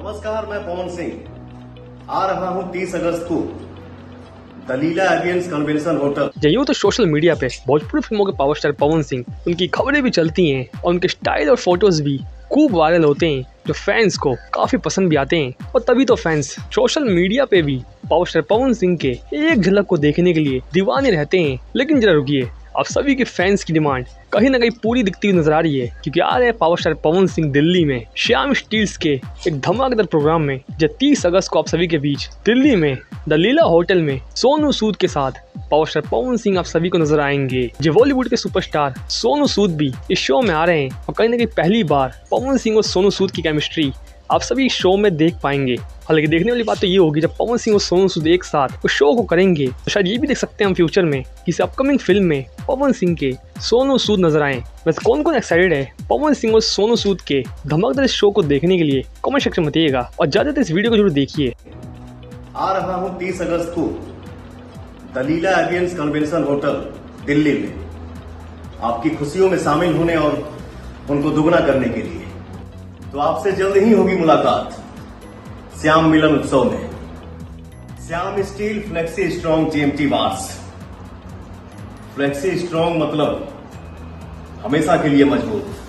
नमस्कार, मैं पवन सिंह आ रहा हूं 30 अगस्त को दलीला एवियंस कन्वेंशन होटल। यूँ तो सोशल मीडिया पे भोजपुरी फिल्मों के पावर स्टार पवन सिंह, उनकी खबरें भी चलती हैं और उनके स्टाइल और फोटोज भी खूब वायरल होते हैं, जो फैंस को काफी पसंद भी आते हैं। और तभी तो फैंस सोशल मीडिया पे भी पावर स्टार पवन सिंह के एक झलक को देखने के लिए दीवाने रहते हैं। लेकिन जरा रुकिए, आप सभी के फैंस की डिमांड कहीं ना कहीं पूरी दिखती हुई नजर आ रही है, क्योंकि आ रहे हैं पावर स्टार पवन सिंह दिल्ली में श्याम स्टील्स के एक धमाकेदार प्रोग्राम में, जो 30 अगस्त को आप सभी के बीच दिल्ली में द लीला होटल में सोनू सूद के साथ पावर स्टार पवन सिंह आप सभी को नजर आएंगे। जो बॉलीवुड के सुपरस्टार सोनू सूद भी इस शो में आ रहे हैं और कहीं ना कहीं पहली बार पवन सिंह और सोनू सूद की केमिस्ट्री आप सभी शो में देख पाएंगे। हालांकि देखने वाली बात तो ये होगी, जब पवन सिंह और सोनू सूद एक साथ उस शो को करेंगे तो शायद ये भी देख सकते हैं हम फ्यूचर में किसी अपकमिंग फिल्म में पवन सिंह के सोनू सूद नजर आए। वैसे कौन कौन एक्साइटेड है पवन सिंह और सोनू सूद के धमाकेदार शो को देखने के लिए, कमेंट सेक्शन में बताइएगा और ज्यादातर इस वीडियो को जरूर देखिए। आ रहा हूं 30 अगस्त को दलीला एवियंस कन्वेंशन होटल दिल्ली में आपकी खुशियों में शामिल होने और उनको दुगना करने के लिए। तो आपसे जल्द ही होगी मुलाकात श्याम मिलन उत्सव में। Shyam steel flexi strong TMT bars. Flexi strong मतलब हमेशा के लिए मजबूत।